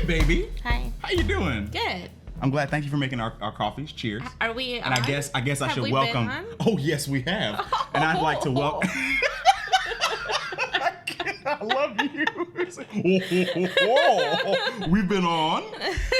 baby. Hi. How you doing? Good. I'm glad. Thank you for making our coffees. Cheers. Are we And on? I guess I should we welcome. been on? Oh yes, we have. And I'd like to welcome. I love you. We've been on.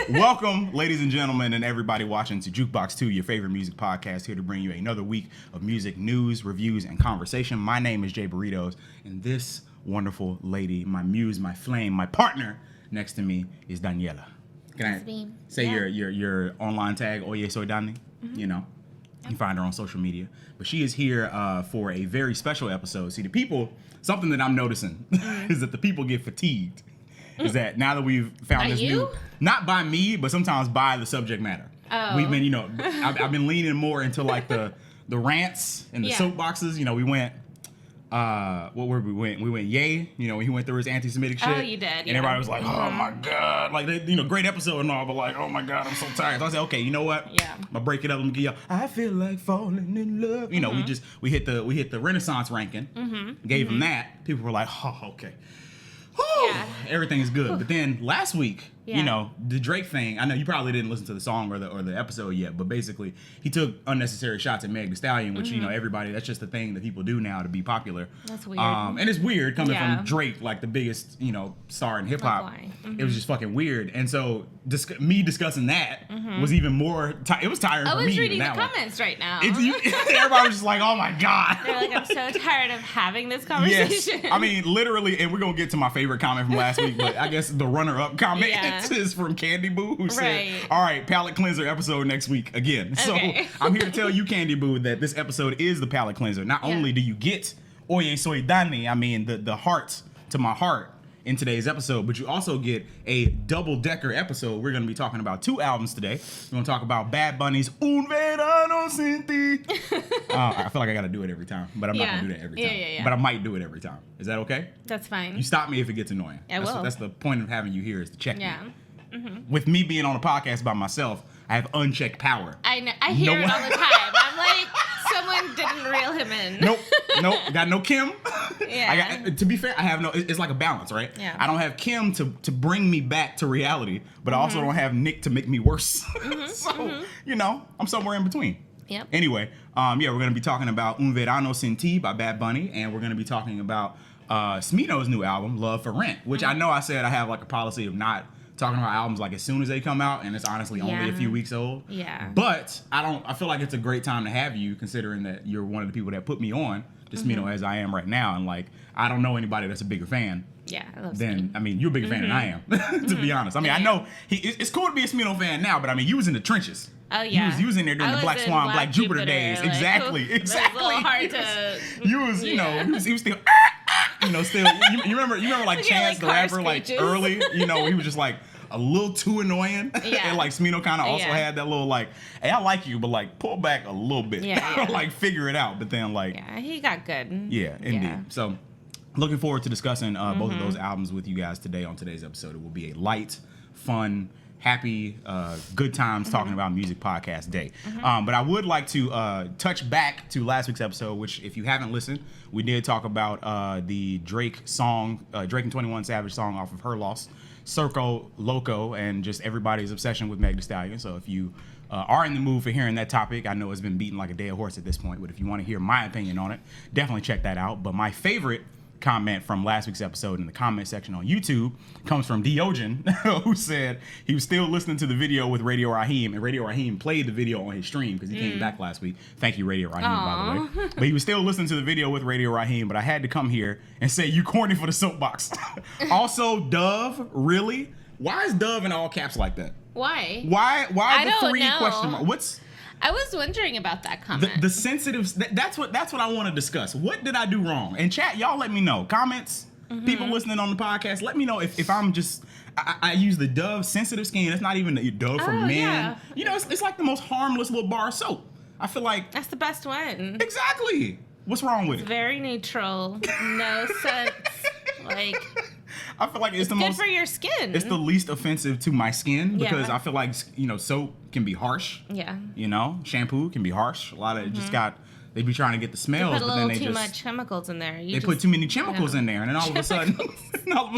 Welcome, ladies and gentlemen, and everybody watching to Jukebox 2, your favorite music podcast, here to bring you another week of music news, reviews, and conversation. My name is Jay Burritos, and this wonderful lady, my muse, my flame, my partner next to me is Daniela. Can I say your online tag? Oye, soy Dani. Mm-hmm. You know, you can find her on social media. But she is here for a very special episode. See, the people, something that I'm noticing is that the people get fatigued. Is that now that we've found this new, not by me, but sometimes by the subject matter. Oh. We've been, I've been leaning more into like the rants and the soapboxes. You know, we went. We went yay, he went through his anti-Semitic shit. Oh, you did, and everybody was like, oh my God, like, great episode and all, but like, oh my God, I'm so tired. So I said, okay, you know what? Yeah. I'm gonna break it up. Let me give y'all, I feel like falling in love. We hit the Renaissance ranking, gave them that. People were like, oh, okay. Yeah. Everything is good. But then last week, the Drake thing, I know you probably didn't listen to the song or the episode yet, but basically he took unnecessary shots at Meg Thee Stallion, which, everybody, that's just the thing that people do now to be popular. That's weird. And it's weird coming from Drake, like the biggest, star in hip hop. It was just fucking weird. And so me discussing that was even more, it was tiring for me. I was reading the comments right now. Everybody was just like, oh my God. They're like, I'm so tired of having this conversation. Yes. I mean, literally, and we're going to get to my favorite comment from last week, but I guess the runner-up comment is from Candy Boo, who said, all right, palate cleanser episode next week again. Okay. So I'm here to tell you, Candy Boo, that this episode is the palate cleanser. Not only do you get Oye Soy Dani, I mean, the heart to my heart in today's episode, but you also get a double-decker episode. We're going to be talking about two albums today. We're going to talk about Bad Bunny's Un Verano Sin Ti. I feel like I got to do it every time, but I'm not going to do that every time. Yeah. But I might do it every time. Is that okay? That's fine. You stop me if it gets annoying. That's the point of having you here, is to check me. With me being on a podcast by myself, I have unchecked power. I know. I hear it all the time. I'm like, someone didn't reel him in. Nope. Got no Kim. Yeah. To be fair, I have no. It's like a balance, right? Yeah. I don't have Kim to bring me back to reality, but I also don't have Nick to make me worse. So I'm somewhere in between. Yep. Anyway, we're gonna be talking about Un Verano Sin Ti by Bad Bunny, and we're gonna be talking about Smino's new album, Love for Rent, which I know I said I have like a policy of not talking about albums like as soon as they come out, and it's honestly only a few weeks old. Yeah. But I feel like it's a great time to have you, considering that you're one of the people that put me on to Smino as I am right now, and like I don't know anybody that's a bigger fan. Yeah, I love Then Smino. I mean, you're a bigger fan than I am, to be honest. I mean, I know it's cool to be a Smino fan now, but I mean, you was in the trenches. Oh yeah, you was in there during the Black Swan, Black Jupiter days. Like, exactly. It was a little hard to. You was, he was still. Still, you remember like Chance the rapper, like early, he was just like a little too annoying. Yeah. And like Smino kind of also had that little like, hey, I like you, but like pull back a little bit. Yeah. Like figure it out. But then like, yeah, he got good. Yeah, indeed. Yeah. So looking forward to discussing both of those albums with you guys today on today's episode. It will be a light, fun, happy, good times talking about music podcast day. But I would like to touch back to last week's episode, which if you haven't listened, we did talk about the Drake song, Drake and 21 Savage song off of Her Loss, Circo Loco, and just everybody's obsession with Meg Thee Stallion. So if you are in the mood for hearing that topic, I know it's been beaten like a dead horse at this point, but if you want to hear my opinion on it, definitely check that out. But my favorite comment from last week's episode in the comment section on YouTube comes from Diogen, who said he was still listening to the video with Radio Raheem, and Radio Raheem played the video on his stream because he came back last week. Thank you, Radio Raheem, by the way. But he was still listening to the video with Radio Raheem, but I had to come here and say, you corny for the soapbox. Also, Dove, really? Why is Dove in all caps like that? Why? Why I the don't three know. question mark? I was wondering about that comment. The sensitive. That's what I want to discuss. What did I do wrong? And chat, y'all let me know. Comments, people listening on the podcast, let me know if I'm just. I use the Dove sensitive skin. It's not even the Dove for men. Yeah. It's like the most harmless little bar of soap. I feel like that's the best one. Exactly. What's wrong with it? Very neutral. No sense. Like. I feel like it's the most good for your skin. It's the least offensive to my skin because I feel like soap can be harsh. Yeah. Shampoo can be harsh. A lot of it just got. They be trying to get the smells, but then they too much chemicals in there. They put too many chemicals in there, and then all of a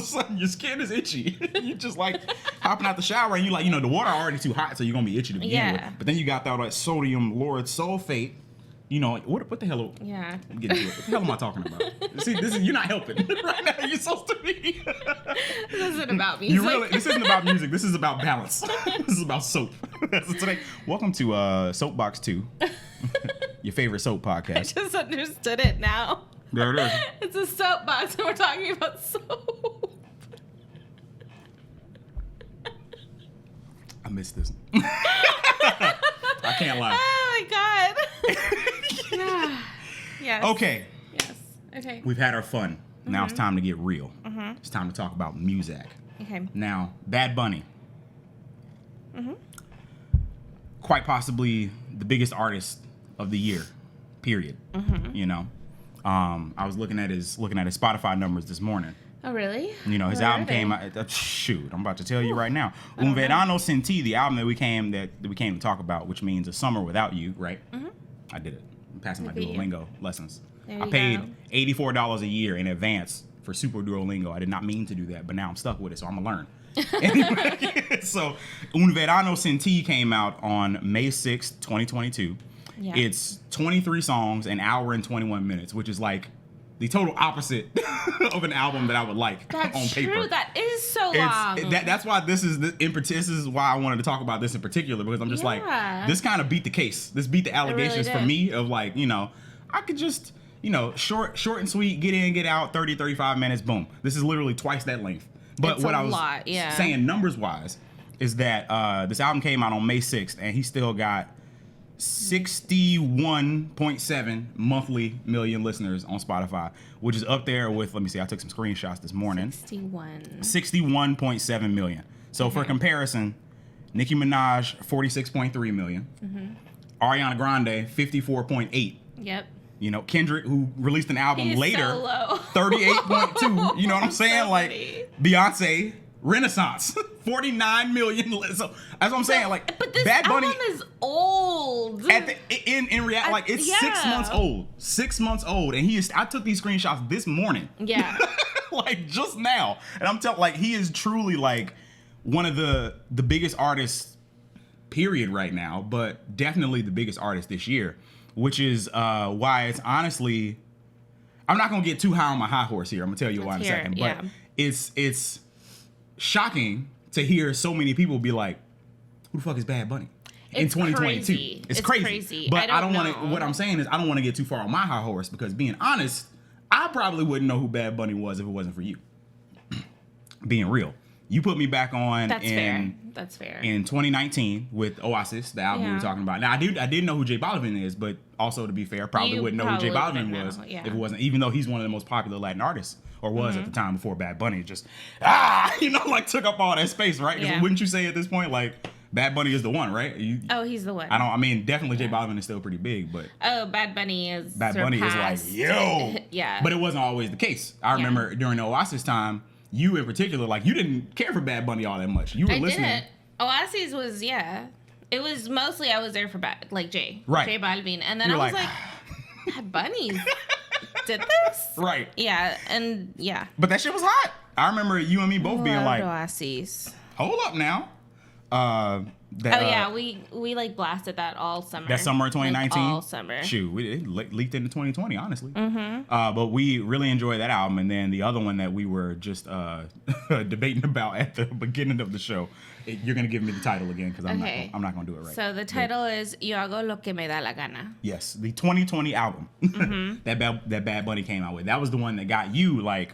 sudden, your skin is itchy. You just like hopping out the shower and you like, the water already too hot, so you're gonna be itchy to begin with. But then you got that like sodium lauryl sulfate. What the hell? Yeah. I'm getting to it. What the hell am I talking about? See, you're not helping right now. You're supposed to be. This isn't about music. This isn't about music. This is about balance. This is about soap. So today, welcome to Soapbox 2, your favorite soap podcast. I just understood it now. There it is. It's a soapbox, and we're talking about soap. I missed this. I can't lie. Oh my god. Yes. Okay. Yes. Okay. We've had our fun. Now it's time to get real. It's time to talk about music. Okay. Now, Bad Bunny. Quite possibly the biggest artist of the year. Period. I was looking at his Spotify numbers this morning. Oh really? His album came out. Shoot, I'm about to tell you right now. Un Verano Sin Ti, the album that we came to talk about, which means A Summer Without You, right? I did it. I'm passing my Duolingo lessons. I paid $84 a year in advance for Super Duolingo. I did not mean to do that, but now I'm stuck with it, so I'm gonna learn. Anyway, so Un Verano Sin Ti came out on May 6th, 2022. Yeah. It's 23 songs, an hour and 21 minutes, which is like the total opposite of an album that I would like on paper. True. That is so long. That's why this is why I wanted to talk about this in particular, because I'm just like, this kind of beat the case. This beat the allegations for me of like, I could just, short and sweet, get in, get out, 30, 35 minutes, boom. This is literally twice that length. But what I was saying numbers wise is that this album came out on May 6th and he still got 61.7 monthly million listeners on Spotify, which is up there with, let me see, I took some screenshots this morning. 61.7 million. So for comparison, Nicki Minaj, 46.3 million. Ariana Grande, 54.8. Yep. Kendrick, who released an album later, so low. 38.2. You know what I'm saying? So like funny. Beyonce, Renaissance, 49 million. So that's what I'm saying. Like, but this Bad Bunny album is old. In reality, like it's 6 months old. 6 months old, and I took these screenshots this morning. Yeah. Like just now, and I'm telling, like he is truly like one of the biggest artists, period, right now. But definitely the biggest artist this year, which is why it's honestly, I'm not gonna get too high on my high horse here. I'm gonna tell you why in a second, but it's shocking to hear so many people be like, who the fuck is Bad Bunny in 2022? Crazy. It's crazy. But I don't want to. What I'm saying is, I don't want to get too far on my high horse, because being honest, I probably wouldn't know who Bad Bunny was if it wasn't for you. Being real, you put me back on. That's fair. In 2019 with Oasis, the album we were talking about. Now I did know who J Balvin is, but also to be fair, probably wouldn't know who J Balvin was if it wasn't. Even though he's one of the most popular Latin artists, or was at the time before Bad Bunny just like took up all that space, right? Yeah. Wouldn't you say at this point like Bad Bunny is the one, right? He's the one. Definitely J Balvin is still pretty big, but Bad Bunny is like, yo. Yeah. But it wasn't always the case. I remember during the Oasis time, you in particular, like you didn't care for Bad Bunny all that much. You were listening. Didn't. Oasis was it was mostly I was there for J Balvin, and then I was like Bad Bunny did this, right? Yeah, and yeah. But that shit was hot. I remember you and me both being like, Oasis. Hold up now. We like blasted that all summer. That summer of 2019? Like all summer. Shoot, it leaked into 2020, honestly. But we really enjoyed that album. And then the other one that we were just debating about at the beginning of the show, you're going to give me the title again, because I'm not going to do it right. So the title is Yo Hago Lo Que Me Da La Gana. Yes, the 2020 album that Bad Bunny came out with. That was the one that got you, like...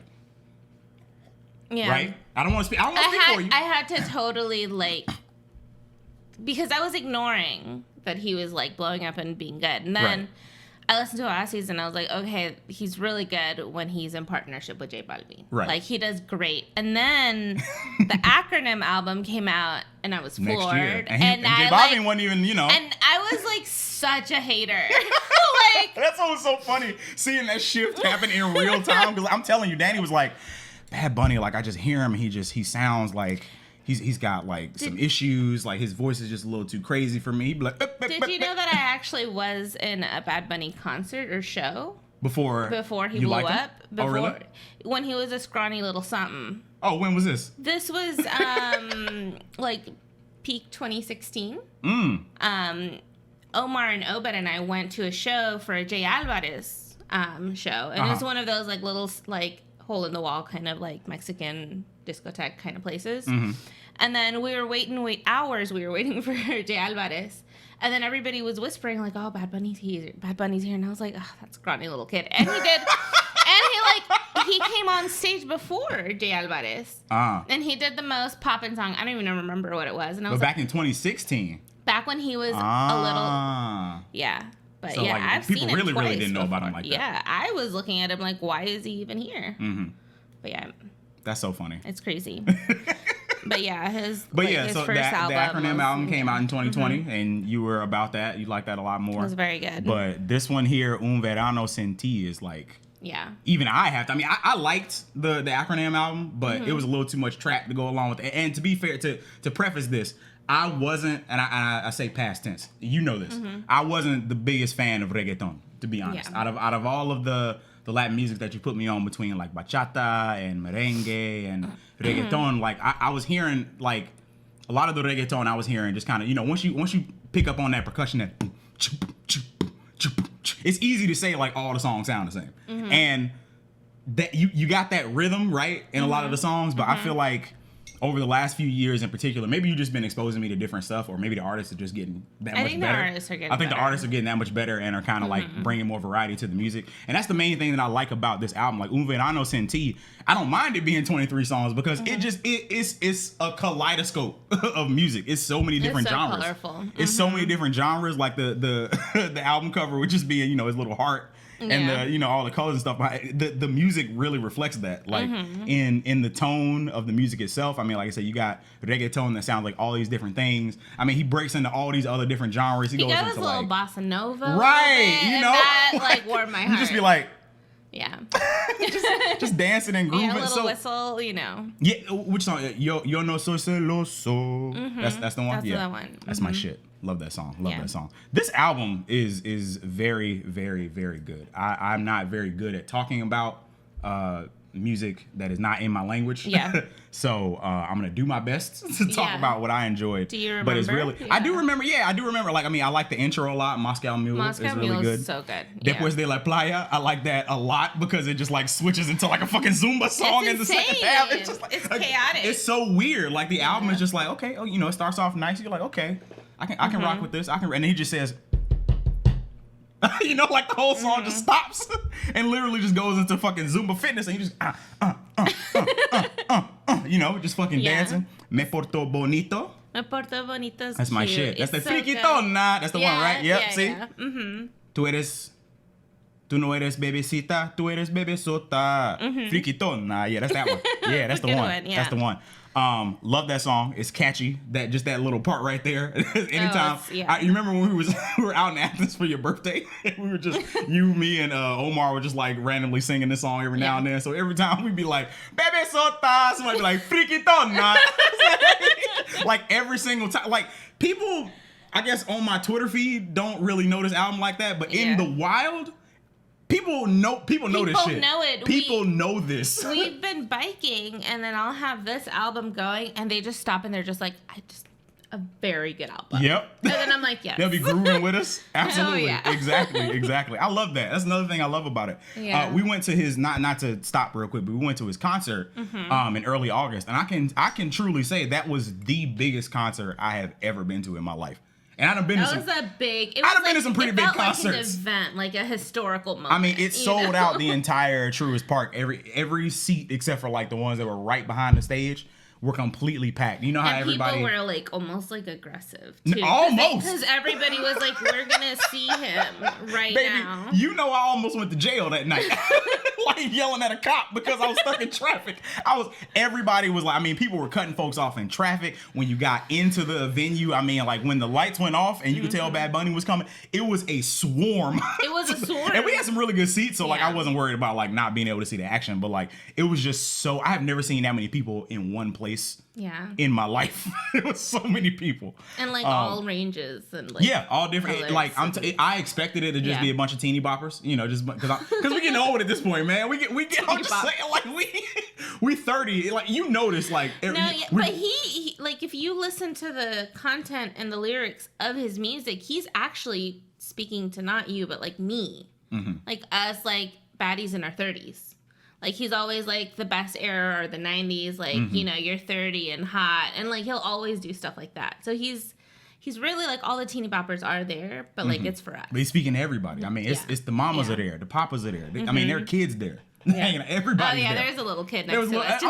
Yeah. Right? I don't want to speak for you. I had to totally, like... Because I was ignoring that he was, like, blowing up and being good. And then I listened to Oasis and I was like, okay, he's really good when he's in partnership with J Balvin. Right. Like, he does great. And then the Acronym album came out and I was floored. Next year. And J Balvin wasn't even, And I was, like, such a hater. That's always so funny, seeing that shift happen in real time. Because I'm telling you, Danny was like, Bad Bunny, like, I just hear him and he sounds like... He's got like some issues, like his voice is just a little too crazy for me. He'd be like, did you know that I actually was in a Bad Bunny concert or show? Before he you blew liked him? up. Oh, really? When he was a scrawny little something. Oh, when was this? This was like peak 2016. Omar and Obed and I went to a show for a Jay Alvarez show, and it was one of those like little like hole in the wall kind of like Mexican discotheque kind of places. And then we were waiting hours. We were waiting for Jay Alvarez. And then everybody was whispering, like, oh, Bad Bunny's here. Bad Bunny's here. And I was like, oh, that scrawny little kid. And he did. And he came on stage before Jay Alvarez. And he did the most poppin' song. I don't even remember what it was. And I was back in 2016. Back when he was a little. Yeah. But so, yeah, like, I've seen him really, twice really didn't know before. about him like that. Yeah, I was looking at him like, why is he even here? But yeah. That's so funny. It's crazy. But yeah, his so first the acronym album came out in 2020, and you were about that. You liked that a lot more. It was very good. But this one here, Un Verano Sin Ti, is like, even I have to. I mean, I liked the acronym album, but it was a little too much track to go along with it. And to be fair, to preface this, I wasn't, and I say past tense. You know this. I wasn't the biggest fan of reggaeton, to be honest. Out of all of the Latin music that you put me on between like bachata and merengue and reggaeton, like I was hearing like a lot of the reggaeton I was hearing just kind of, you know, once you pick up on that percussion, that it's easy to say like all the songs sound the same. And that you got that rhythm right in a lot of the songs, but I feel like over the last few years in particular, maybe you've just been exposing me to different stuff, or maybe the artists are just getting that much better. I think the artists are getting that much better and are kind of like bringing more variety to the music. And that's the main thing that I like about this album. Like Un Verano Sin Ti, I don't mind it being 23 songs because it's a kaleidoscope of music. It's so many different genres. Colorful. It's so many different genres. Like the the album cover would just be, you know, his little heart. And the, you know, all the colors and stuff. The music really reflects that, like in the tone of the music itself. I mean, like I said, you got reggaeton that sounds like all these different things. I mean, he breaks into all these other different genres. He goes got into his little like bossa nova, right? You know, that like warmed my heart. You just be like, just dancing and grooving. Yeah, a little whistle, you know. Yeah, which song? Yo no soy celoso. That's the one. That's the one. That's my shit. Love that song. Love that song. This album is very, very, very good. I'm not very good at talking about music that is not in my language. Yeah. So I'm gonna do my best to talk about what I enjoyed. Do you remember? But it's really, I do remember. Yeah, I do remember. Like, I mean, I like the intro a lot. Moscow Mule is really good. Is so good. Después de la Playa, I like that a lot because it just like switches into like a fucking Zumba song in the second half. It's just like, it's chaotic. It's so weird. Like the album is just like, okay, you know, it starts off nice. You're like, okay, I can rock with this. And then he just says, you know, like the whole song just stops and literally just goes into fucking Zumba fitness, and you just you know, just fucking dancing. Me porto bonito. Me porto bonito. That's my shit. That's it's the friquitona. That's the one, right? Yep. See. Tú no eres bebecita, tú eres bebesota. Friquitona. Yeah, that's that one. Yeah, that's the one. That's the one. Love that song. It's catchy. That little part right there. Anytime. You remember when we were out in Athens for your birthday? We were just me and Omar were just like randomly singing this song every now and then. So every time we'd be like, Bebe Sota, somebody be like, Friquitona. Like every single time. Like people, I guess on my Twitter feed don't really know this album like that, but in the wild, People know this shit. Know it. People know this. We've been biking, and then I'll have this album going, and they just stop, and they're just like, a very good album. Yep. And then I'm like, yes. They'll be grooving with us. Absolutely. Oh, yeah. Exactly. I love that. That's another thing I love about it. Yeah. We went to his, not to stop real quick, but we went to his concert in early August, and I can truly say that was the biggest concert I have ever been to in my life. And I've been to some pretty big concerts. Like an event, like a historical moment. I mean, it sold out the entire Truist Park. Every seat except for like the ones that were right behind the stage were completely packed. You know how everybody people were like almost like aggressive too. Almost because everybody was like, "We're gonna see him right now." You know, I almost went to jail that night, like yelling at a cop because I was stuck in traffic. Everybody was like, I mean, people were cutting folks off in traffic when you got into the venue. I mean, like when the lights went off and you could tell Bad Bunny was coming, it was a swarm. It was a swarm, and we had some really good seats, so like I wasn't worried about like not being able to see the action, but like it was just so. I have never seen that many people in one place place Yeah. in my life. It was so many people. And like all ranges and like all different. Like I expected it to just be a bunch of teeny boppers, you know, just because we getting old at this point, man. We get. I'm just saying, like we 30. Like you notice, like but he like if you listen to the content and the lyrics of his music, he's actually speaking to not you, but like me, like us, like baddies in our 30s. Like, he's always, like, the best era or the 90s, like, you know, you're 30 and hot. And, like, he'll always do stuff like that. So he's really, like, all the teeny boppers are there, but, like, it's for us. But he's speaking to everybody. I mean, it's the mamas are there. The papas are there. I mean, there are kids there. Yeah. Everybody's there. There's a little kid next to us.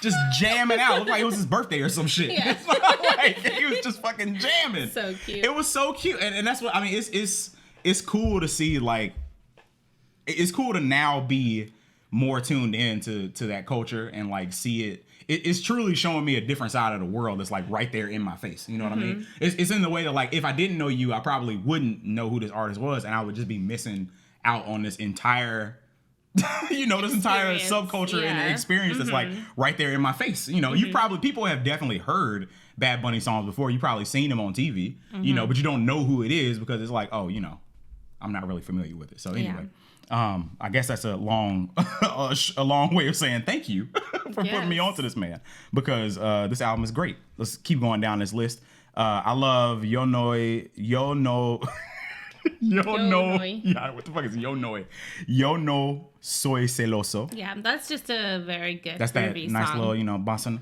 Just jamming out. Looked like it was his birthday or some shit. Yeah. Like, he was just fucking jamming. So cute. It was so cute. And that's what, I mean, it's cool to see, like, it's cool to now be more tuned in to that culture and like see it. It's truly showing me a different side of the world that's like right there in my face. You know what I mean? It's in the way that like if I didn't know you, I probably wouldn't know who this artist was, and I would just be missing out on this entire this entire subculture and experience that's like right there in my face. You know, people have definitely heard Bad Bunny songs before. You probably seen them on TV, you know, but you don't know who it is because it's like, oh, you know, I'm not really familiar with it. So anyway. I guess that's a long way of saying thank you for putting me onto this man, because this album is great. Let's keep going down this list. I love Yo No. Yeah, what the fuck is Yo No? Yo No Soy Celoso. Yeah, that's just a very good. That's that nice song. little, you know, bossa.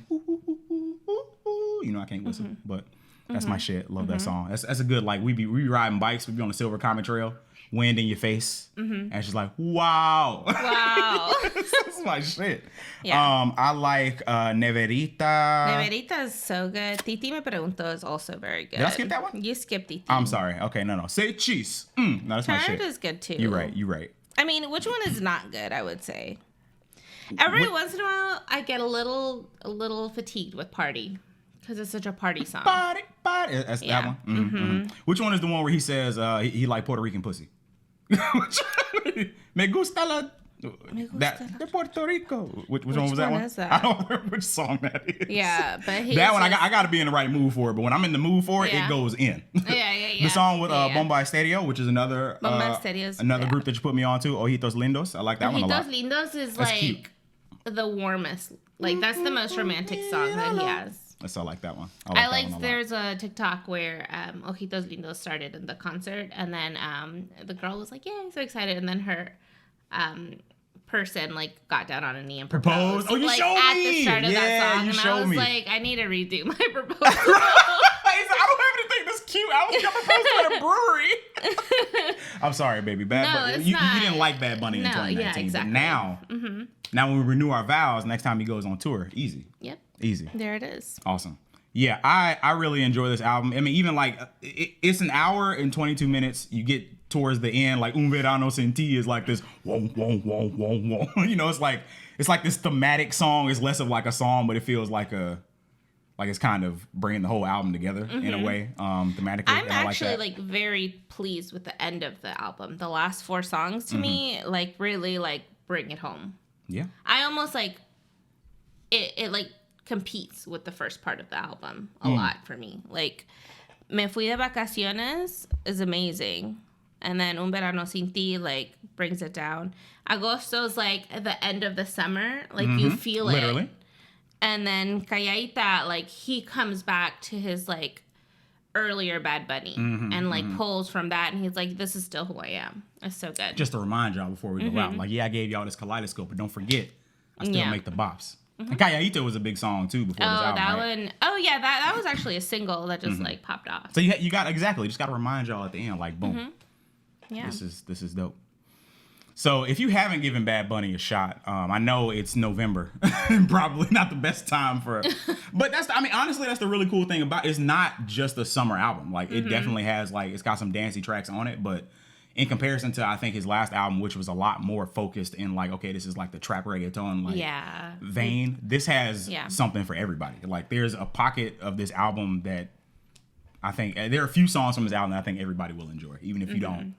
You know, I can't whistle, but that's my shit. Love that song. That's a good, like, we be riding bikes. We be on the Silver Comet Trail. Wind in your face, and she's like, wow. That's my shit. Yeah. I like Neverita. Neverita is so good. Titi Me Pregunto is also very good. Did I skip that one? You skipped Titi. I'm sorry. Okay, no. Say cheese. No, that's my shit. Turned is good too. You're right. I mean, which one is not good, I would say? Every once in a while, I get a little fatigued with Party. Because it's such a party song. Party. That's that one? Which one is the one where he says he like Puerto Rican pussy? Me gusta la... De Puerto Rico. Which one was that one? Is that? I don't remember which song that is. Yeah, but that one, I got to be in the right mood for it. But when I'm in the mood for it, it goes in. Yeah. The song with Bomba Estéreo, which is another group that you put me on to, Ojitos Lindos. I like that one a lot. Ojitos Lindos is that's like cute. The warmest. Like, that's the most romantic song that he has. I like that one. I like there's a TikTok where Ojitos Lindos started in the concert, and then the girl was like, "Yeah, I'm so excited," and then her person like got down on a knee and proposed. Oh, you like, showed at me. the start of that song, and I was me. like, I need to redo my proposal. I don't have anything that's cute. I was gonna propose at a brewery. I'm sorry, baby. Bad Bunny. You didn't like Bad Bunny in 2019, yeah, exactly. But now when we renew our vows, next time he goes on tour, easy. Yep. Easy. There it is. Awesome. Yeah, I really enjoy this album. I mean, even like it's an hour and 22 minutes. You get towards the end, like Un Verano Sin Ti is like this whoa. You know, it's like this thematic song. It's less of like a song, but it feels like it's kind of bringing the whole album together in a way, thematically. I'm actually like very pleased with the end of the album. The last 4 songs to me like really like bring it home. Yeah. I almost like it like competes with the first part of the album a lot for me. Like, Me Fui de Vacaciones is amazing. And then Un Verano Sin Ti, like, brings it down. Agosto's, like, at the end of the summer. Like, you feel literally. it. And then Calladita, like, he comes back to his, like, earlier Bad Bunny. And, like, pulls from that. And he's like, this is still who I am. It's so good. Just to remind y'all before we go out. Like, I gave y'all this kaleidoscope, but don't forget, I still make the bops. And Calladita was a big song too before this album. That right? one. Oh yeah, that was actually a single that just like popped off. So you got just got to remind y'all at the end, like boom. Yeah. This is dope. So if you haven't given Bad Bunny a shot, I know it's November, probably not the best time for. But honestly, that's the really cool thing about it. It's not just a summer album. Like it definitely has it's got some dancey tracks on it, but in comparison to, I think, his last album, which was a lot more focused in, like, okay, this is like the trap reggaeton, like, vein. This has something for everybody. Like, there's a pocket of this album that I think, there are a few songs from this album that I think everybody will enjoy, even if you don't.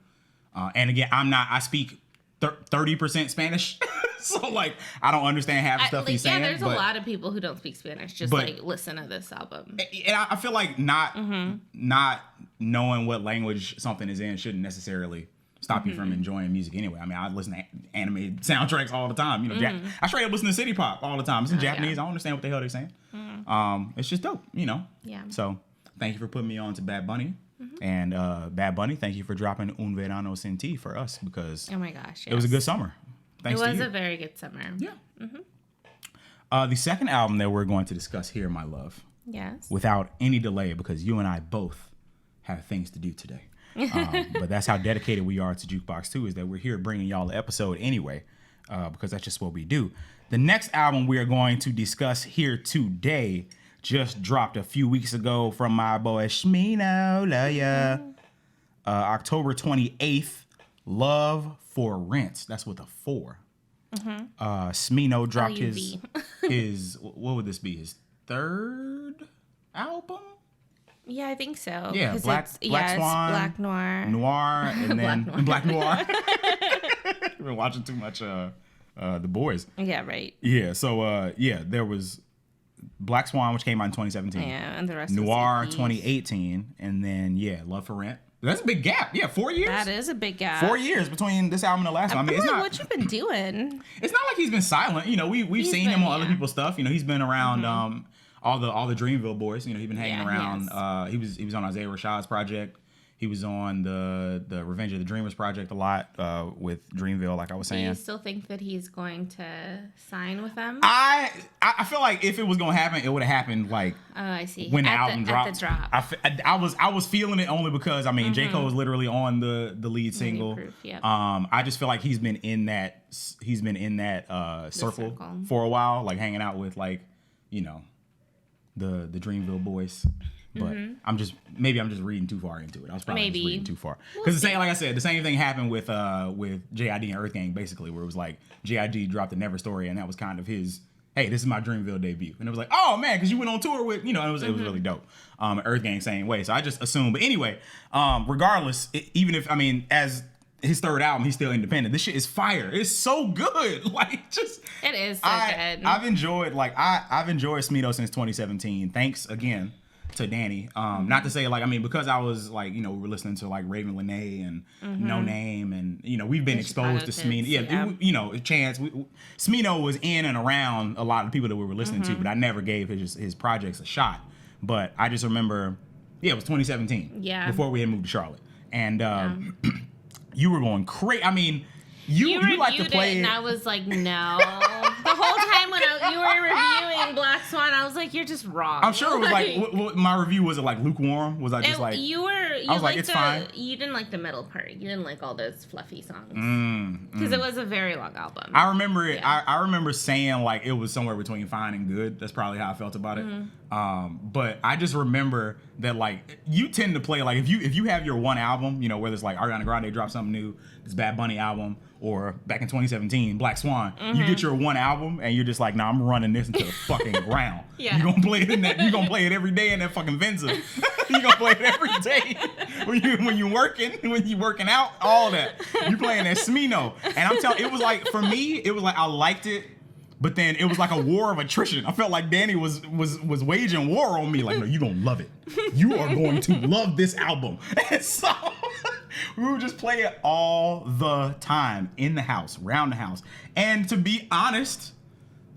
And again, I speak 30% Spanish. So like, I don't understand half the stuff he's saying. Yeah, there's a lot of people who don't speak Spanish. Just like listen to this album. And I feel like not knowing what language something is in shouldn't necessarily stop you from enjoying music anyway. I mean, I listen to anime soundtracks all the time. You know, I straight up listen to city pop all the time. It's in Japanese. Yeah. I don't understand what the hell they're saying. It's just dope, you know. Yeah. So thank you for putting me on to Bad Bunny. And Bad Bunny, thank you for dropping Un Verano Sin Ti for us because oh my gosh, yes. It was a good summer. Thanks to you. It was a very good summer. Yeah. The second album that we're going to discuss here, my love. Yes. Without any delay, because you and I both have things to do today. But that's how dedicated we are to Jukebox 2, is that we're here bringing y'all the episode anyway, because that's just what we do. The next album we are going to discuss here today just dropped a few weeks ago from my boy Smino. October 28th, Love for Rent. That's with a 4. Smino dropped his what would this be? His third album? Yeah, I think so. Yeah, Black Swan, Black Noir. Noir, and then Black Noir. I've been watching too much The Boys. Yeah, right. Yeah, so there was Black Swan, which came out in 2017. Yeah, and the rest Noir 2018, and then Love for Rent. That's a big gap. Yeah, 4 years. That is a big gap. 4 years between this album and the last one. I mean, it's not what you've been doing. It's not like he's been silent. You know, we've seen him on other people's stuff. You know, he's been around all the Dreamville boys. You know, he's been hanging around. He was on Isaiah Rashad's project. He was on the Revenge of the Dreamers project a lot with Dreamville, like I was saying. Do you still think that he's going to sign with them? I feel like if it was going to happen, it would have happened like I see. When the album dropped. At the drop. I was feeling it only because I mean J. Cole was literally on the lead single. I just feel like he's been in that circle for a while, like hanging out with like, you know, the Dreamville boys. But I'm just reading too far into it. I was probably just reading too far. Because like I said, the same thing happened with JID and Earth Gang, basically, where it was like JID dropped the Never Story, and that was kind of his, hey, this is my Dreamville debut. And it was like, oh man, because you went on tour with, you know, it was really dope. Earth Gang same way. So I just assumed. But anyway, regardless, even if, I mean, as his third album, he's still independent. This shit is fire. It's so good. Like, just it is so good. I've enjoyed Smino since 2017. Thanks again to Dani. Not to say like, I mean, because I was like, you know, we were listening to like Raven Lene and No Name, and you know, we've been exposed to Smino. You know, Chance. Smino was in and around a lot of people that we were listening to, but I never gave his projects a shot. But I just remember, it was 2017. Yeah. Before we had moved to Charlotte, and you were going crazy. I mean, you like to play it, and I was like, no. The whole time when you were reviewing Black Swan, I was like, you're just wrong. I'm sure it was like, my review, was it like lukewarm? Was I just like, I was like, it's fine. You didn't like the middle part. You didn't like all those fluffy songs. Because it was a very long album. I remember it. Yeah. I remember saying like it was somewhere between fine and good. That's probably how I felt about it. But I just remember that like you tend to play like if you have your one album, you know, whether it's like Ariana Grande dropped something new, this Bad Bunny album, or back in 2017, Black Swan, you get your one album and you're just like, nah, I'm running this into the fucking ground. Yeah. You're gonna play it you're gonna play it every day in that fucking Venza. You're gonna play it every day when you're working out, all that. You playing that Smino. And I'm telling, it was like, for me, it was like I liked it, but then it was like a war of attrition. I felt like Dani was waging war on me. Like, no, you're gonna love it. You are going to love this album. And so we would just play it all the time, in the house, around the house. And to be honest,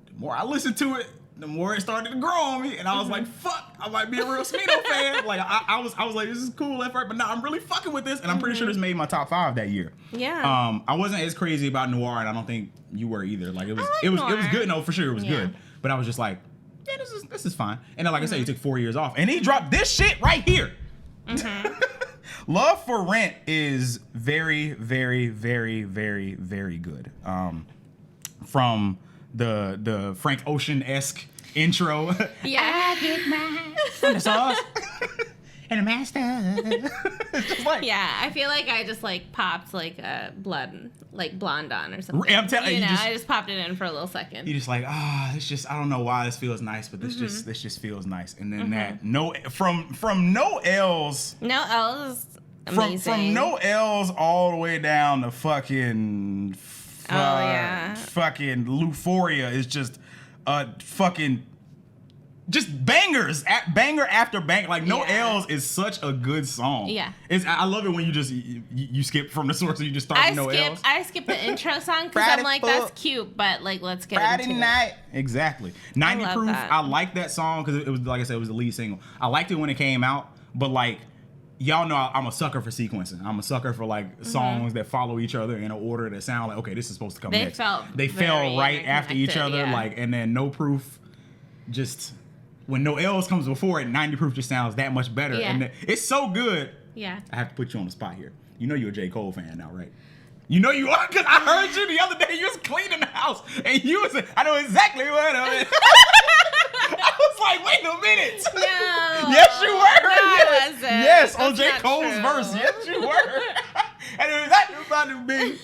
the more I listened to it, the more it started to grow on me. And I was like, fuck, I might be a real Smino fan. Like, I was like, this is cool at first, but now I'm really fucking with this. And I'm pretty sure this made my top 5 that year. Yeah. I wasn't as crazy about Noir, and I don't think you were either. Like, it was good. No, for sure it was good. But I was just like, yeah, this is fine. And then, like I said, he took 4 years off, and he dropped this shit right here. Love for Rent is very, very, very, very, very good. From the Frank Ocean-esque intro. Yeah. I get mine from the sauce and the master. Just like, yeah, I feel like I just like popped like a blonde on or something. I'm telling you, I just popped it in for a little second. You just like, it's just, I don't know why this feels nice, but this just feels nice. And then that from No L's. No L's. Amazing. From No L's all the way down to fucking fucking Euphoria is just fucking just bangers, banger after banger. Like No L's is such a good song. Yeah, I love it when you just you skip from the source and you just start with No L's. I skip the intro song because I'm like, that's cute, but like let's get Friday into night. it. Exactly. 90 Proof. That. I like that song because it was, like I said, it was the lead single. I liked it when it came out, but like y'all know I'm a sucker for sequencing. I'm a sucker for like songs that follow each other in an order that sound like, okay, this is supposed to come next. They fell right after each other, like, and then No Proof just. When No L's comes before it, 90 Proof just sounds that much better. Yeah. And it's so good. Yeah. I have to put you on the spot here. You know you're a J. Cole fan now, right? You know you are, because I heard you the other day. You was cleaning the house, and you was, I know exactly what I mean. I was like, wait a minute. No. Yes, you were. Yes. Yes, on That's J. not Cole's true. verse. Yes, you were. And it was like everybody be.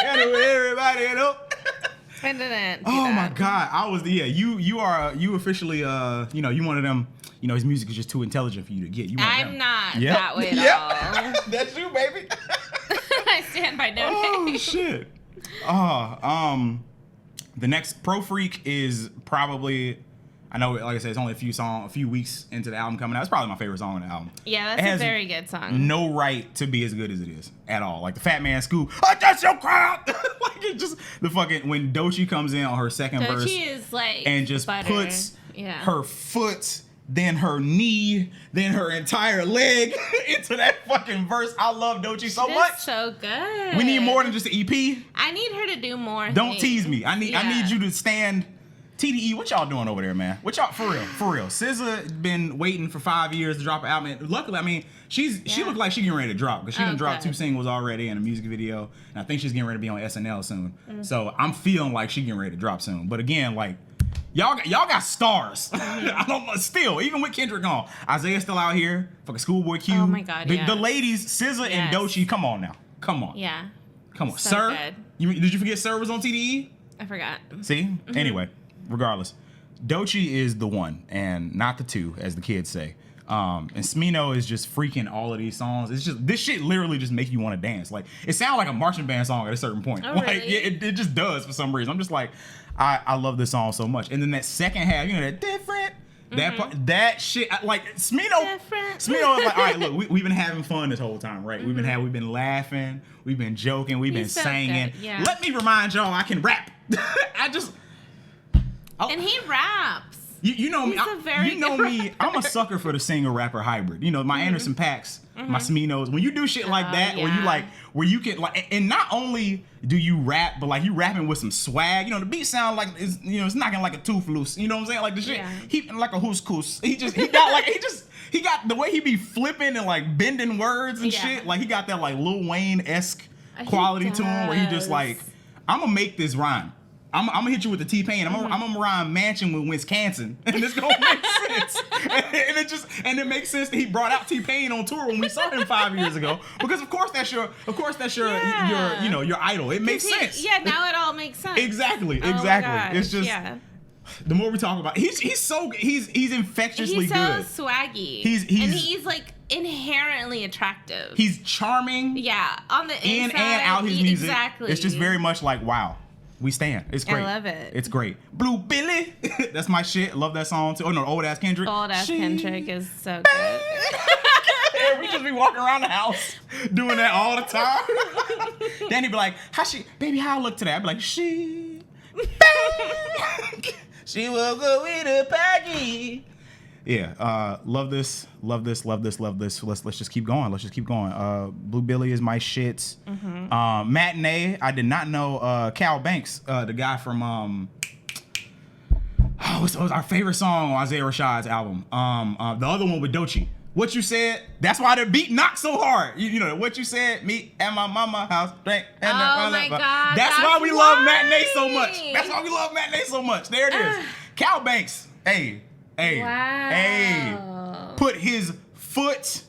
And everybody know. I didn't. Oh my God, I was you officially you one of them, his music is just too intelligent for you to get. I'm not that way at all. That's you, baby. I stand by no Oh name. shit. The next Pro Freak is probably, I know, like I said, it's only a few weeks into the album coming out. It's probably my favorite song on the album. Yeah, that's a very good song. No right to be as good as it is at all. Like the Fat Man Scoop, that's your crowd. Like it just the fucking when Doechii comes in on her second verse, is like and just butter. puts her foot, then her knee, then her entire leg into that fucking verse. I love Doechii so much. So good. We need more than just an EP. I need her to do more. Don't tease me. I need you to stand. TDE, what y'all doing over there, man? What y'all for real? SZA been waiting for 5 years to drop an album. And luckily, I mean, she looked like she getting ready to drop because she done dropped 2 singles already and a music video, and I think she's getting ready to be on SNL soon. So I'm feeling like she getting ready to drop soon. But again, like y'all got stars. I don't know. Still, even with Kendrick gone, Isaiah's still out here. Fucking Schoolboy Q. Oh my God, the ladies, SZA and Doechii. Come on now. Come on. Yeah. Come on, So Sir. Did you forget Sir was on TDE? I forgot. See? Anyway. Regardless, Doechii is the one and not the two, as the kids say. And Smino is just freaking all of these songs. It's just, this shit literally just make you want to dance. Like, it sounds like a marching band song at a certain point. Oh, like, really? it just does for some reason. I'm just like, I love this song so much. And then that second half, that different, that part, that shit, like Smino is like, all right, look, we've been having fun this whole time, right? We've been laughing, we've been joking, we've been singing. Yeah. Let me remind y'all, I can rap. And he raps. You know me. He's Me. I'm a sucker for the singer rapper hybrid. My Anderson .Paaks, my Sminos. When you do shit like that, where you can like, and not only do you rap, but like you rapping with some swag. The beat sound like it's knocking like a tooth loose. You know what I'm saying? Like the shit, he like a couscous. He got the way he be flipping and like bending words and shit. Like he got that like Lil Wayne-esque quality to him, where he just like, I'm gonna make this rhyme. I'm gonna hit you with the T-Pain. I'm gonna rhyme mansion with Wisconsin, and it's gonna make sense. And it makes sense that he brought out T-Pain on tour when we saw him 5 years ago, because of course that's your your idol. It makes sense. Yeah, now it all makes sense. Exactly. Oh my gosh, It's just the more we talk about it, he's infectiously good. He's so swaggy. He's like inherently attractive. He's charming. Yeah, on the inside in and out his music. Exactly. It's just very much like, wow. We stand. It's great. I love it. It's great. Blue Billy. That's my shit. Love that song too. Oh no, Old Ass Kendrick. Old Ass Kendrick is so good. Yeah, we just be walking around the house doing that all the time. Danny be like, baby, how I look today? I be like, she will go with a baggy. Yeah, love this. Let's just keep going. Blue Billy is my shit. Matinee. I did not know Cal Banks, the guy from what's our favorite song on Isaiah Rashad's album. The other one with Doechii. What You Said. That's why the beat knocked so hard. You know what you said. Meet at my mama house. Drink. Oh my God. That's why we love Matinee so much. There it is. Cal Banks. Hey. Wow. Put his foot,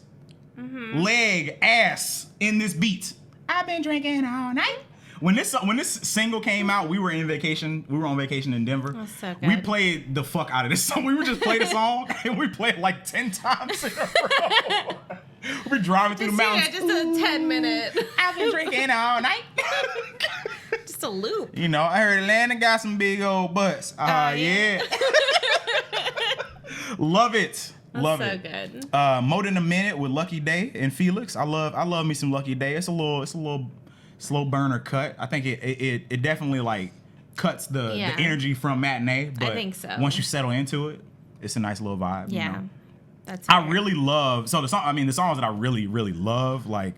leg, ass in this beat. I've been drinking all night. When this single came out, we were on vacation in Denver. That's so good. We played the fuck out of this song. We would just play the song and we played like 10 times in a row. We're driving through the mountains. Just a 10-minute. I've been drinking all night. Just a loop. You know, I heard Atlanta got some big old butts. Yeah. Love it. Love so it. Good. More Than a Minute with Lucky Day and Felix. I love me some Lucky Day. It's a little slow burner cut. I think it definitely like cuts the energy from Matinee. But I think so. Once you settle into it, it's a nice little vibe. Yeah. You know? That's fair. I really love the songs that I really, really love, like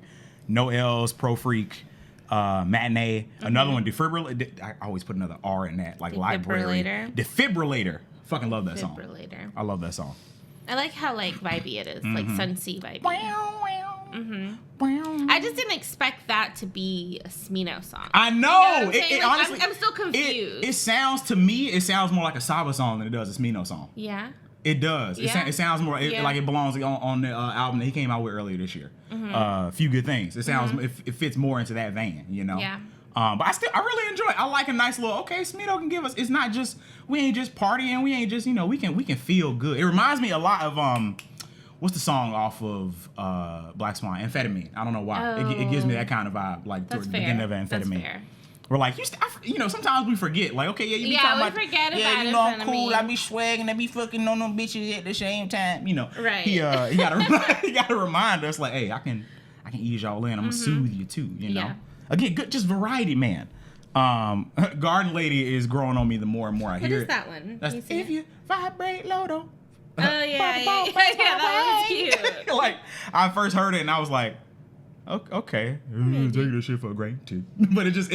No L's, Pro Freak, Matinee, another one, Defibrillator. I always put another R in that, like library. Defibrillator. Fucking love that song. I love that song. I like how like vibey it is, like Sun-C vibey. I just didn't expect that to be a Smino song. I know. You know what It honestly, I'm still confused. It sounds more like a Saba song than it does a Smino song. Yeah. It does. Yeah. It sounds more like it belongs on the album that he came out with earlier this year. Few Good Things. It sounds it fits more into that vein, you know. Yeah. But I really enjoy it. I like a nice little, okay, Smino can give us, it's not just, we ain't just partying, we ain't just, you know, we can feel good. It reminds me a lot of, what's the song off of Black Swan? Amphetamine. I don't know why. It gives me that kind of vibe, like toward the beginning of Amphetamine. That's fair. We're like, sometimes we forget, like, okay, you be talking about, forget about you know, I'm cool, I be swagging, I be fucking on them bitches at the same time, you know. Right. He gotta remind us, like, hey, I can ease y'all in, I'm gonna soothe you too, you know. Yeah. Again, good, just variety, man. Garden Lady is growing on me the more and more I hear it. What is that one? That's If You Vibrate Lodo. Oh, yeah. That was cute. Like, I first heard it and I was like, okay, take this shit for granted. But it just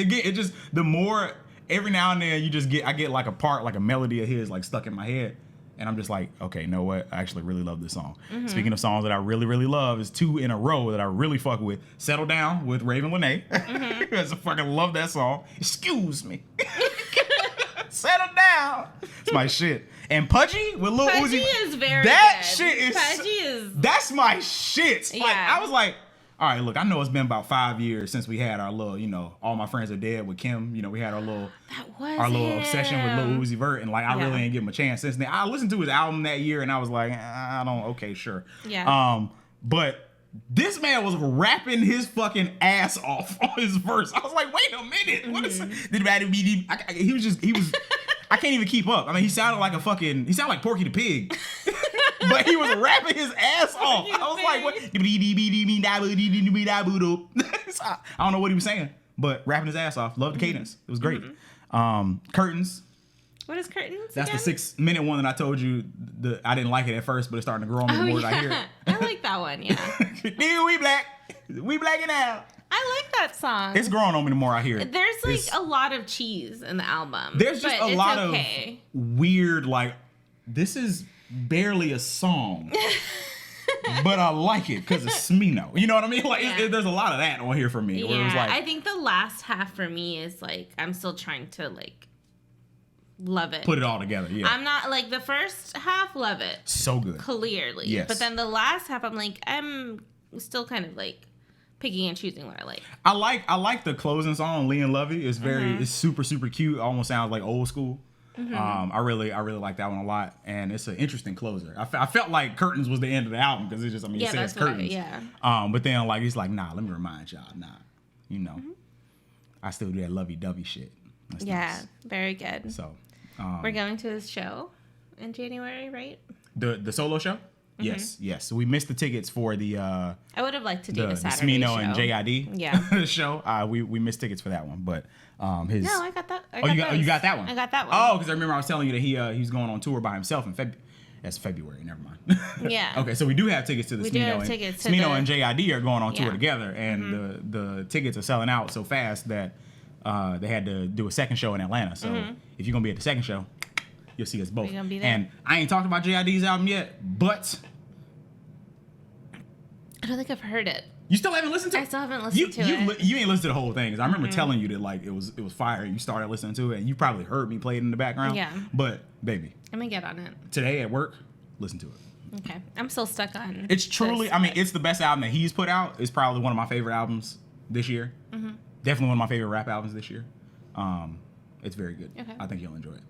the more, every now and then I get like a part, like a melody of his like stuck in my head. And I'm just like, okay, you know what? I actually really love this song. Speaking of songs that I really, really love, is two in a row that I really fuck with. Settle Down with Raven Lene. I fucking love that song. Excuse me. Settle Down. It's my shit. And Pudgy with Lil Uzi. Pudgy is very that good. Shit is. Pudgy is. That's my shit. Yeah. Like, I was like, all right, look, I know it's been about 5 years since we had our little, you know, All My Friends Are Dead with Kim. You know, we had our little obsession with Lil Uzi Vert, and like I really didn't give him a chance since then. I listened to his album that year, and I was like, okay, sure. Yeah. But this man was rapping his fucking ass off on his verse. I was like, wait a minute, what is? He was. I can't even keep up. I mean, he sounded like Porky the Pig. But he was rapping his ass off. I was like, what? I don't know what he was saying, but rapping his ass off. Loved the cadence. It was great. Curtains. What is Curtains? That's again? the 6-minute one that I told you. I didn't like it at first, but it's starting to grow on me the more that I hear it. I like that one, yeah. Nigga, we black. We blacking out. I like that song. It's growing on me the more I hear it. There's like a lot of cheese in the album. There's just a lot of weird, like, this is barely a song, but I like it because it's Smino. You know what I mean? Like, there's a lot of that on here for me. Where it was like, I think the last half for me is like, I'm still trying to like love it. Put it all together, yeah. I'm not like the first half, love it. So good. Clearly. Yes. But then the last half, I'm like, I'm still kind of like picking and choosing what I like. I like the closing song, Lee and Lovey. It's it's super, super cute. Almost sounds like old school. I really like that one a lot, and it's an interesting closer. I felt like Curtains was the end of the album because it's just, it says Curtains. But then like he's like, nah, let me remind y'all, you know, I still do that lovey-dovey shit. That's nice. Very good. So we're going to his show in January, right? The solo show. Yes. So we missed the tickets for the. I would have liked to do the Saturday Smino show. and JID show. We missed tickets for that one, but his. No, I got that. You got that one. I got that one. Oh, because I remember I was telling you that he's going on tour by himself in February. That's February. Never mind. Yeah. Okay, so we do have tickets to the Smino. Smino and JID are going on tour together, and the tickets are selling out so fast that they had to do a second show in Atlanta. So if you're gonna be at the second show, you'll see us both. We're gonna be there. And I ain't talked about JID's album yet, but I don't think I've heard it. You still haven't listened to it? I still haven't listened to it. You ain't listened to the whole thing. 'Cause I remember telling you that like it was fire. You started listening to it, and you probably heard me play it in the background. Yeah. But baby, I'm gonna get on it today at work, listen to it. Okay. I'm still stuck on. It's truly. I mean, it's the best album that he's put out. It's probably one of my favorite albums this year. Definitely one of my favorite rap albums this year. It's very good. Okay. I think you'll enjoy it.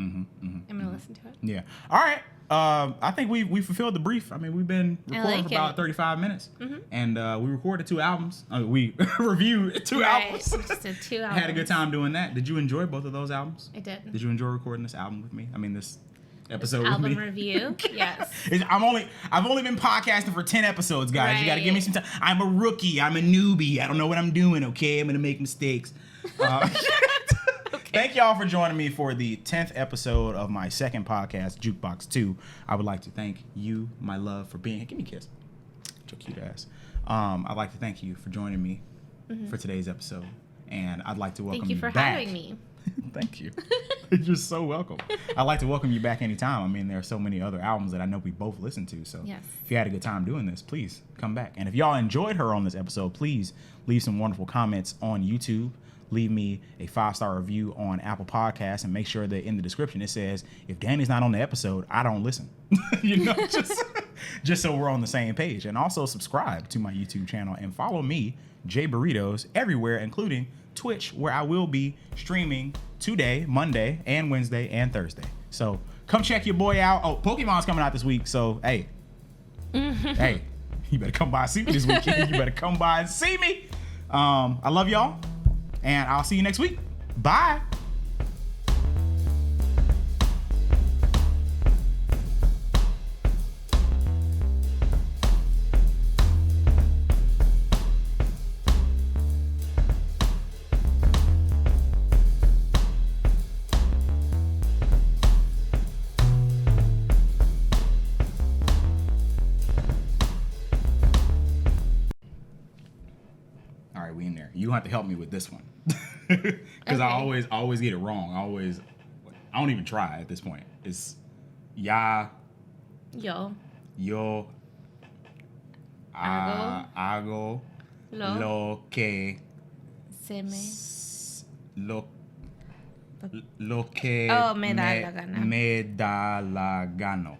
I'm gonna listen to it. Yeah. All right. I think we fulfilled the brief. I mean, we've been recording for about 35 minutes, and we recorded 2 albums. We reviewed 2 albums. We just did 2 albums. Had a good time doing that. Did you enjoy both of those albums? I did. Did you enjoy recording this album with me? I mean, this episode with album me. review. Yes. I've only been podcasting for 10 episodes, guys. You got to give me some time. I'm a rookie. I'm a newbie. I don't know what I'm doing. Okay, I'm gonna make mistakes. Thank y'all for joining me for the 10th episode of my second podcast, Jukebox 2. I would like to thank you, my love, for being here. Give me a kiss. Your cute ass. I'd like to thank you for joining me for today's episode. And I'd like to welcome you back. Thank you for having me. Thank you. You're so welcome. I'd like to welcome you back anytime. I mean, there are so many other albums that I know we both listen to. So yes. If you had a good time doing this, please come back. And if y'all enjoyed her on this episode, please leave some wonderful comments on YouTube. Leave me a 5-star review on Apple Podcasts, and make sure that in the description it says, if Danny's not on the episode, I don't listen. Just so we're on the same page. And also subscribe to my YouTube channel and follow me, Jay Burritos, everywhere, including Twitch, where I will be streaming today, Monday, and Wednesday, and Thursday. So come check your boy out. Oh, Pokemon's coming out this week, so hey, hey, you better come by and see me this weekend. You better come by and see me. I love y'all. And I'll see you next week. Bye. All right, we in there. You don't have to help me with this one. Because I always get it wrong. I don't even try at this point. It's yo hago lo que se me lo que me da la gana. Me da la gana.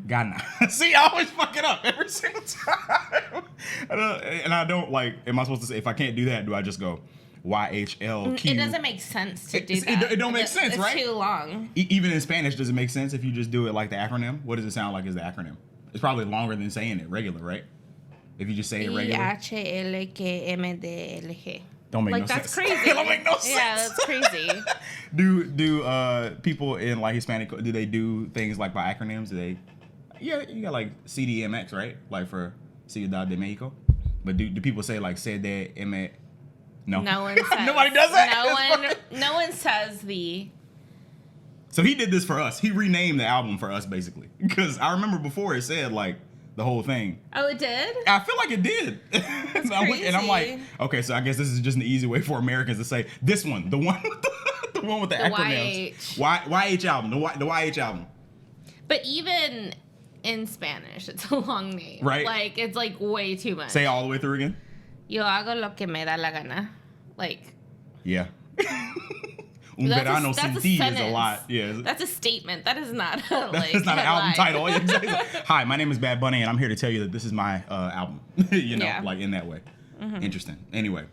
Gana. See, I always fuck it up every single time. I don't like. Am I supposed to say, if I can't do that, do I just go YHLQ? It doesn't make sense to do that. It don't make sense, it's right? It's too long. Even in Spanish, does it make sense if you just do it like the acronym? What does it sound like as the acronym? It's probably longer than saying it regular, right? If you just say it regular. YHLKMDLG. Don't make no sense. That's crazy. It don't make no sense. Yeah, that's crazy. Do people in like Hispanic, do they do things like by acronyms? Do they? Yeah, you got like CDMX, right? Like for Ciudad de Mexico. But do people say like CDM? No. No one says. Nobody does that. No one says the. So he did this for us. He renamed the album for us, basically. Because I remember before it said like the whole thing. Oh, it did? I feel like it did. That's crazy. And I'm like, okay, so I guess this is just an easy way for Americans to say this one, the one with the acronyms. YH album, the YH album. But even in Spanish, it's a long name. Right. Like, it's like way too much. Say all the way through again. Yo hago lo que me da la gana. Like. Yeah. Un verano sin ti is a lot. Yeah. That's a statement. That is not a, like, it's not an album title. Exactly. Hi, my name is Bad Bunny, and I'm here to tell you that this is my album. Like in that way. Interesting. Anyway.